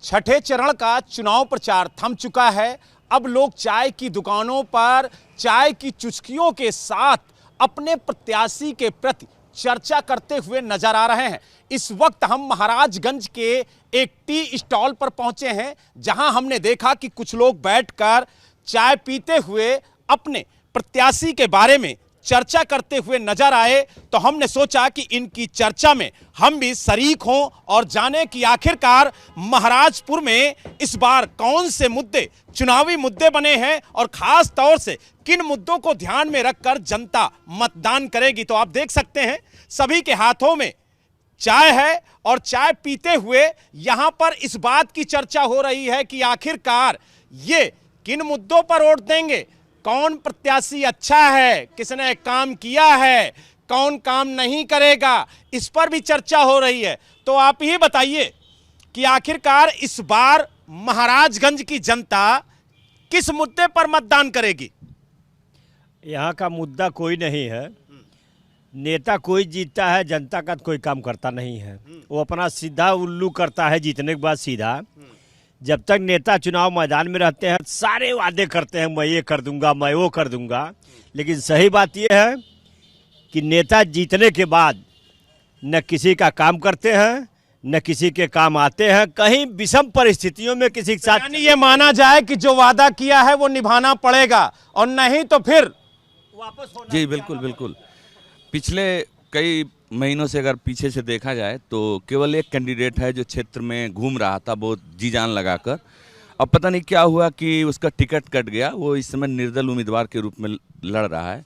छठे चरण का चुनाव प्रचार थम चुका है। अब लोग चाय की दुकानों पर चाय की चुस्कियों के साथ अपने प्रत्याशी के प्रति चर्चा करते हुए नजर आ रहे हैं। इस वक्त हम महाराजगंज के एक टी स्टॉल पर पहुंचे हैं, जहां हमने देखा कि कुछ लोग बैठकर चाय पीते हुए अपने प्रत्याशी के बारे में चर्चा करते हुए नजर आए। तो हमने सोचा कि इनकी चर्चा में हम भी शरीक हों और जाने कि आखिरकार महाराजपुर में इस बार कौन से मुद्दे चुनावी मुद्दे बने हैं और खास तौर से किन मुद्दों को ध्यान में रखकर जनता मतदान करेगी। तो आप देख सकते हैं सभी के हाथों में चाय है और चाय पीते हुए यहां पर इस बात की चर्चा हो रही है कि आखिरकार ये किन मुद्दों पर वोट देंगे, कौन प्रत्याशी अच्छा है, किसने काम किया है, कौन काम नहीं करेगा, इस पर भी चर्चा हो रही है। तो आप ही बताइए कि आखिरकार इस बार महाराजगंज की जनता किस मुद्दे पर मतदान करेगी। यहाँ का मुद्दा कोई नहीं है, नेता कोई जीतता है, जनता का कोई काम करता नहीं है। वो अपना सीधा उल्लू करता है जीतने के बाद सीधा। जब तक नेता चुनाव मैदान में रहते हैं सारे वादे करते हैं, मैं ये कर दूंगा, मैं वो कर दूंगा। लेकिन सही बात यह है कि नेता जीतने के बाद न किसी का काम करते हैं न किसी के काम आते हैं। कहीं विषम परिस्थितियों में किसी के साथ, यानी ये माना जाए कि जो वादा किया है वो निभाना पड़ेगा और नहीं तो फिर वापस होना। जी बिल्कुल बिल्कुल। पिछले कई महीनों से अगर पीछे से देखा जाए तो केवल एक कैंडिडेट है जो क्षेत्र में घूम रहा था बहुत जी जान लगाकर। अब पता नहीं क्या हुआ कि उसका टिकट कट गया, वो इस समय निर्दल उम्मीदवार के रूप में लड़ रहा है।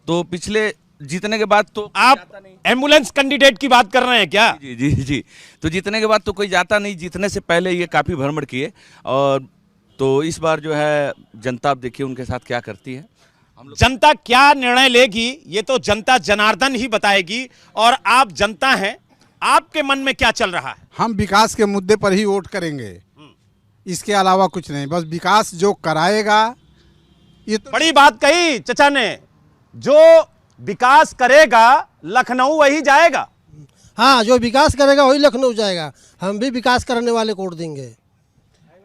तो पिछले जीतने के बाद तो आप एम्बुलेंस कैंडिडेट की बात कर रहे हैं क्या? जी जी जी। तो जीतने के बाद तो कोई जाता नहीं, जीतने से पहले ये काफ़ी भ्रमण किए। और तो इस बार जो है जनता, आप देखिए उनके साथ क्या करती है। जनता क्या निर्णय लेगी ये तो जनता जनार्दन ही बताएगी। और आप जनता हैं, आपके मन में क्या चल रहा है? हम विकास के मुद्दे पर ही वोट करेंगे, इसके अलावा कुछ नहीं। बस विकास जो कराएगा, ये तो बड़ी बात कही चचा ने, जो विकास करेगा लखनऊ वही जाएगा। हाँ, जो विकास करेगा वही लखनऊ जाएगा। हम भी विकास करने वाले को वोट देंगे।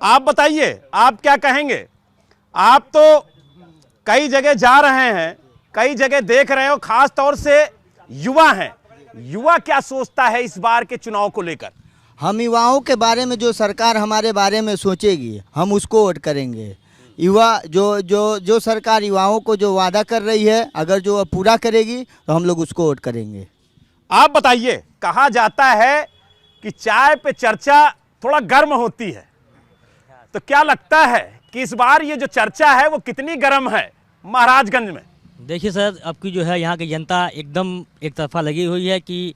आप बताइए, आप क्या कहेंगे? आप तो कई जगह जा रहे हैं, कई जगह देख रहे हो, खास तौर से युवा हैं। युवा क्या सोचता है इस बार के चुनाव को लेकर? हम युवाओं के बारे में जो सरकार हमारे बारे में सोचेगी हम उसको वोट करेंगे। युवा जो सरकार युवाओं को जो वादा कर रही है, अगर जो पूरा करेगी तो हम लोग उसको वोट करेंगे। आप बताइए, कहा जाता है कि चाय पे चर्चा थोड़ा गर्म होती है, तो क्या लगता है कि इस बार ये जो चर्चा है वो कितनी गर्म है महाराजगंज में? देखिए सर, आपकी जो है यहाँ की जनता एकदम एक तरफा लगी हुई है कि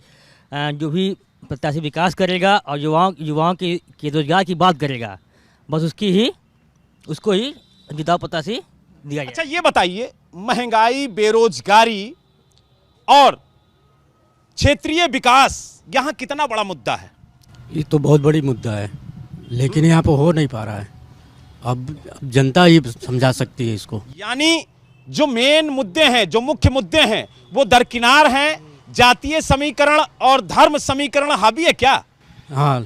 जो भी प्रत्याशी विकास करेगा और युवाओं के रोजगार की बात करेगा, बस उसको ही जिताऊ प्रत्याशी दिया जाए। अच्छा ये बताइए, महंगाई, बेरोजगारी और क्षेत्रीय विकास यहाँ कितना बड़ा मुद्दा है? ये तो बहुत बड़ी मुद्दा है, लेकिन यहाँ पर हो नहीं पा रहा है। अब जनता ही समझा सकती है इसको। यानी जो मेन मुद्दे हैं, जो मुख्य मुद्दे हैं वो दरकिनार हैं। जातीय समीकरण और धर्म समीकरण हावी है क्या? हाँ,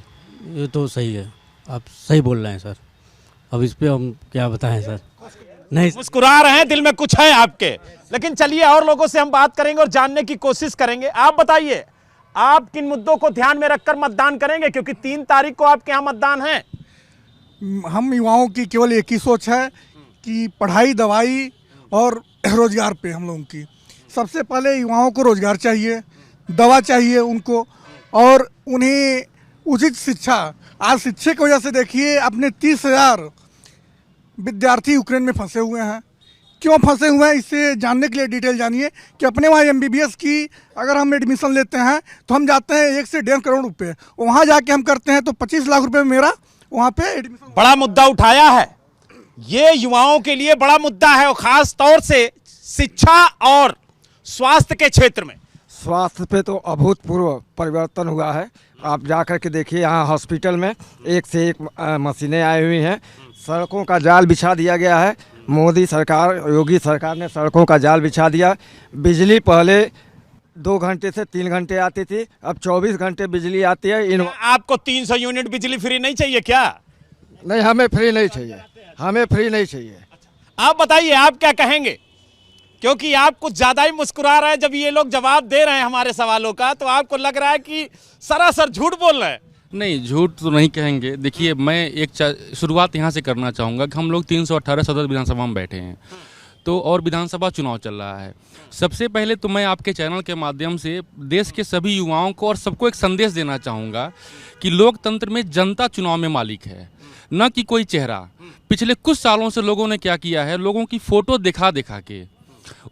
ये तो सही है, आप सही बोल रहे हैं सर। अब इस पे हम क्या बताएं सर? नहीं, मुस्कुरा रहे हैं, दिल में कुछ है आपके। लेकिन चलिए और लोगों से हम बात करेंगे और जानने की कोशिश करेंगे। आप बताइए, आप किन मुद्दों को ध्यान में रखकर मतदान करेंगे, क्योंकि 3 तारीख को आपके यहाँ मतदान है। हम युवाओं की केवल एक ही सोच है कि पढ़ाई, दवाई और रोजगार पे हम लोगों की सबसे पहले युवाओं को रोजगार चाहिए, दवा चाहिए उनको, और उन्हें उचित शिक्षा। आज शिक्षा की वजह से देखिए अपने 30,000 विद्यार्थी यूक्रेन में फंसे हुए हैं। क्यों फंसे हुए हैं, इससे जानने के लिए डिटेल जानिए कि अपने वहाँ MBBS की अगर हम एडमिशन लेते हैं तो हम जाते हैं 1 से 1.5 करोड़ रुपये, वहाँ जाके हम करते हैं तो 25 लाख रुपये मेरा वहाँ पे एडमिशन। बड़ा मुद्दा उठाया है, ये युवाओं के लिए बड़ा मुद्दा है, और खास तौर से शिक्षा और स्वास्थ्य के क्षेत्र में। स्वास्थ्य पे तो अभूतपूर्व परिवर्तन हुआ है। आप जा कर के देखिए, यहाँ हॉस्पिटल में एक से एक मशीनें आई हुई हैं। सड़कों का जाल बिछा दिया गया है। मोदी सरकार, योगी सरकार ने सड़कों का जाल बिछा दिया। बिजली पहले 2 घंटे से 3 घंटे आती थी, अब 24 घंटे बिजली आती है। आपको 300 यूनिट बिजली फ्री नहीं चाहिए क्या? नहीं, हमें फ्री नहीं चाहिए, हमें फ्री नहीं चाहिए। आप बताइए, आप क्या कहेंगे? क्योंकि आप कुछ ज्यादा ही मुस्कुरा रहे हैं जब ये लोग जवाब दे रहे हैं हमारे सवालों का, तो आपको लग रहा है कि सरासर झूठ बोल रहे हैं। नहीं, झूठ तो नहीं कहेंगे। देखिए, मैं एक शुरुआत यहाँ से करना चाहूँगा कि हम लोग 318 सदर विधानसभा में बैठे हैं, तो और विधानसभा चुनाव चल रहा है। सबसे पहले तो मैं आपके चैनल के माध्यम से देश के सभी युवाओं को और सबको एक संदेश देना चाहूँगा कि लोकतंत्र में जनता चुनाव में मालिक है, न कि कोई चेहरा। पिछले कुछ सालों से लोगों ने क्या किया है, लोगों की फ़ोटो दिखा दिखा के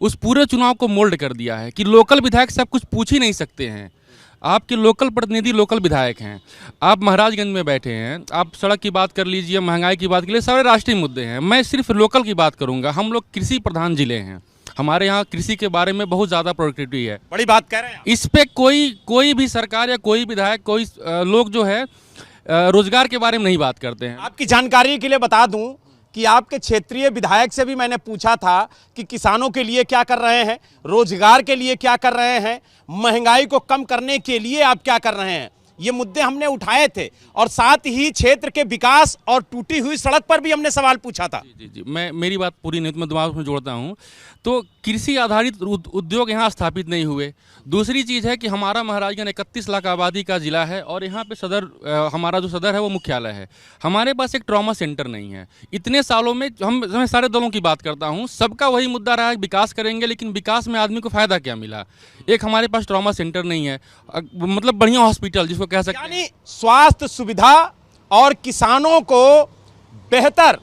उस पूरे चुनाव को मोल्ड कर दिया है कि लोकल विधायक से आप कुछ पूछ ही नहीं सकते हैं। आपके लोकल प्रतिनिधि लोकल विधायक हैं। आप महाराजगंज में बैठे हैं, आप सड़क की बात कर लीजिए, महंगाई की बात कर लीजिए, सारे राष्ट्रीय मुद्दे हैं। मैं सिर्फ लोकल की बात करूंगा। हम लोग कृषि प्रधान जिले हैं, हमारे यहाँ कृषि के बारे में बहुत ज़्यादा प्रोडक्टिविटी है। बड़ी बात कह रहे हैं। इस पे कोई भी सरकार या कोई विधायक, कोई लोग जो है रोजगार के बारे में नहीं बात करते हैं। आपकी जानकारी के लिए बता दूं कि आपके क्षेत्रीय विधायक से भी मैंने पूछा था कि किसानों के लिए क्या कर रहे हैं, रोजगार के लिए क्या कर रहे हैं, महंगाई को कम करने के लिए आप क्या कर रहे हैं। ये मुद्दे हमने उठाए थे और साथ ही क्षेत्र के विकास और टूटी हुई सड़क पर भी हमने सवाल पूछा था। जी, मैं मेरी बात पूरी नहीं तो मैं दिमाग में जोड़ता हूँ। तो कृषि आधारित उद्योग यहाँ स्थापित नहीं हुए। दूसरी चीज़ है कि हमारा महाराजगंज 31 लाख आबादी का ज़िला है और यहाँ पे हमारा जो सदर है वो मुख्यालय है। हमारे पास एक ट्रॉमा सेंटर नहीं है। इतने सालों में मैं सारे दलों की बात करता हूँ, सबका वही मुद्दा रहा है, विकास करेंगे, लेकिन विकास में आदमी को फ़ायदा क्या मिला? एक हमारे पास ट्रॉमा सेंटर नहीं है, मतलब बढ़िया हॉस्पिटल जिसको कह सकते हैं, यानी स्वास्थ्य सुविधा और किसानों को बेहतर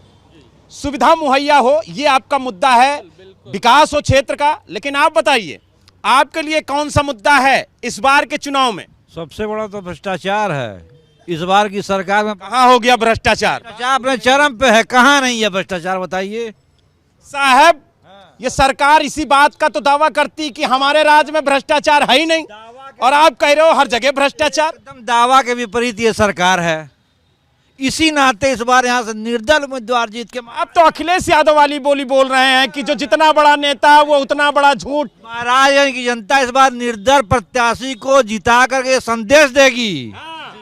सुविधा मुहैया हो, ये आपका मुद्दा है। विकास हो क्षेत्र का। लेकिन आप बताइए, आपके लिए कौन सा मुद्दा है इस बार के चुनाव में? सबसे बड़ा तो भ्रष्टाचार है। इस बार की सरकार में कहाँ हो गया भ्रष्टाचार? अपने चरम पे है, कहाँ नहीं है भ्रष्टाचार, बताइए साहब। ये सरकार इसी बात का तो दावा करती कि हमारे राज्य में भ्रष्टाचार है ही नहीं, और आप कह रहे हो हर जगह भ्रष्टाचार। एकदम दावा के विपरीत ये सरकार है। इसी नाते इस बार यहाँ से निर्दल उम्मीदवार जीत के अब तो अखिलेश यादव वाली बोली बोल रहे हैं कि जो जितना बड़ा नेता वो उतना बड़ा झूठ। महाराजगंज की जनता इस बार निर्दल प्रत्याशी को जिता करके संदेश देगी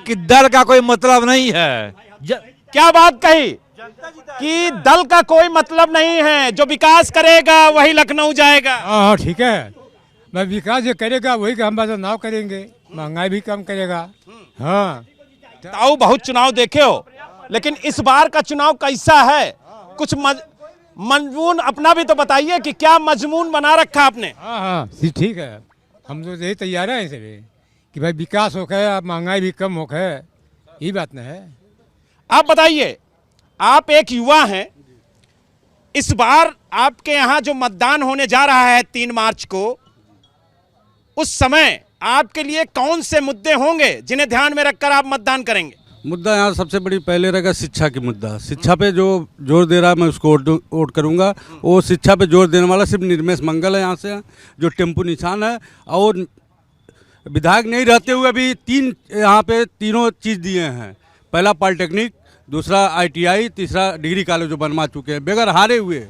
कि दल का कोई मतलब नहीं है। क्या बात कही कि दल का कोई मतलब नहीं है, जो विकास करेगा वही लखनऊ जाएगा। हाँ ठीक है, मैं विकास जो करेगा वही हम बदलाव करेंगे, महंगाई भी कम करेगा। हाँ ताऊ बहुत चुनाव देखे हो, लेकिन इस बार का चुनाव कैसा है? कुछ मजमून अपना भी तो बताइए कि क्या मजमून बना रखा आपने? हाँ ठीक है, हम तो यही तैयार है इसे कि भाई विकास हो है, महंगाई भी कम हो है, ये बात न है। आप बताइए, आप एक युवा हैं, इस बार आपके यहाँ जो मतदान होने जा रहा है 3 मार्च को, उस समय आपके लिए कौन से मुद्दे होंगे जिन्हें ध्यान में रखकर आप मतदान करेंगे? मुद्दा यहाँ सबसे बड़ी पहले रहेगा शिक्षा की मुद्दा। शिक्षा पे जो जोर दे रहा है मैं उसको वोट करूँगा। वो शिक्षा पे जोर देने वाला सिर्फ निर्मेश मंगल है यहाँ से, जो टेम्पू निशान है, और विधायक नहीं रहते हुए भी यहाँ पे तीनों चीज़ दिए हैं। पहला पॉलिटेक्निक, दूसरा ITI, तीसरा डिग्री कॉलेज जो बनवा चुके हैं बगैर हारे हुए।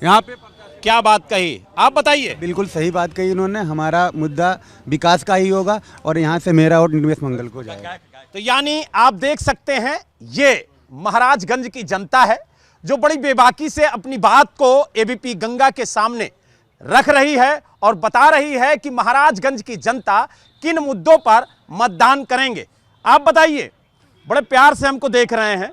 यहाँ पे क्या बात कही, आप बताइए। बिल्कुल सही बात कही इन्होंने। हमारा मुद्दा विकास का ही होगा और यहाँ से मेरा वोट निर्मेश मंगल को जाएगा। तो यानी आप देख सकते हैं, ये महाराजगंज की जनता है जो बड़ी बेबाकी से अपनी बात को ABP गंगा के सामने रख रही है और बता रही है कि महाराजगंज की जनता किन मुद्दों पर मतदान करेंगे। आप बताइए, बड़े प्यार से हमको देख रहे हैं,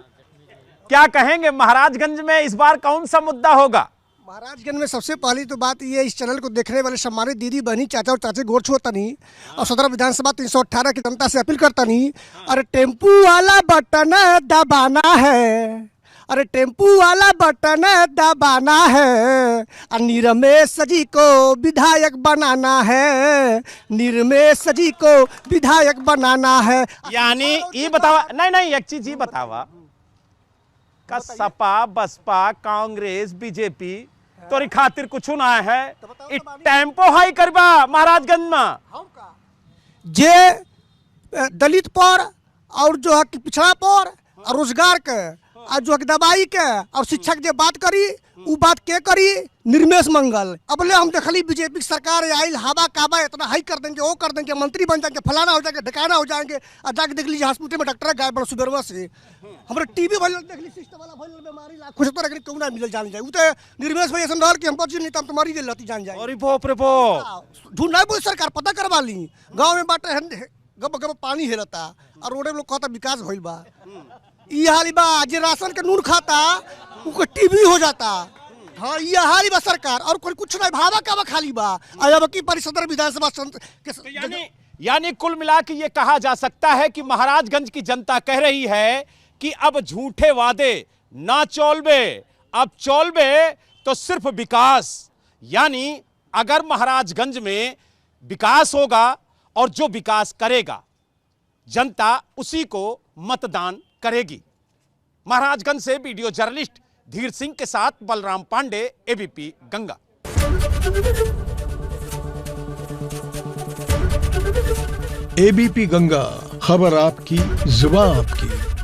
क्या कहेंगे महाराजगंज में इस बार कौन सा मुद्दा होगा? महाराजगंज में सबसे पहली तो बात ये, इस चैनल को देखने वाले सम्मानित दीदी बहनी चाचा और चाचे गोर छोड़ता नहीं, और सदर विधानसभा 318 की जनता से अपील करता नहीं, अरे टेम्पू वाला बटन दबाना है, अरे टेम्पू वाला बटन दबाना है, और निर्मेश जी को विधायक बनाना है, निर्मेश जी को विधायक बनाना है। यानी ये बतावा, नहीं एक चीज ये बतावा, का सपा बसपा कांग्रेस बीजेपी तोरी खातिर कुछ ना है, टेम्पो हाई करबा महाराजगंज में जे दलित पर और जो है कि पिछड़ा पर और रोजगार के और जो है दवाई के और शिक्षा के बात करी वो बात के करी निर्मेश मंगल। अबले हम देखली बीजेपी की सरकार आयल हवा काबा इतना हाई कर देंगे, वो कर देंगे, मंत्री बन जाएंगे, फलाना हो जाएंगे, ढकाना हो जाएंगे। और जाके देख लीजिए हॉस्पिटल में डॉक्टर गायब सुबेरवा से हमारे टीबी भइल देख ली सिस्टम वाला भइल बीमारी लाखों से तरह के क्यों ना मिल जान जाए। वो तो निर्मेश भाई ऐसा रहल कि हमको नहीं तो हम तुम्हारी जेल रहती जान जाए। अरे बाप रे बाप, ढूंढना बोल सरकार पता करवा ली। गाँव में बाटे गब गब पानी हेलता और रोडे में लोग कहता विकास भइल बा। ये हाल बा जे राशन के नून खाता उनको टीबी हो जाता। हाँ ये हाल बा सरकार और कोई कुछ नहीं भावा का खाली बा। अब की परिषद विधानसभा यानी कुल मिला के ये कहा जा सकता है कि महाराजगंज की जनता कह रही है कि अब झूठे वादे ना चौलबे, अब चौलबे तो सिर्फ विकास। यानी अगर महाराजगंज में विकास होगा और जो विकास करेगा जनता उसी को मतदान करेगी। महाराजगंज से वीडियो जर्नलिस्ट धीर सिंह के साथ बलराम पांडे, एबीपी गंगा। एबीपी गंगा, खबर आपकी, जुबान आपकी।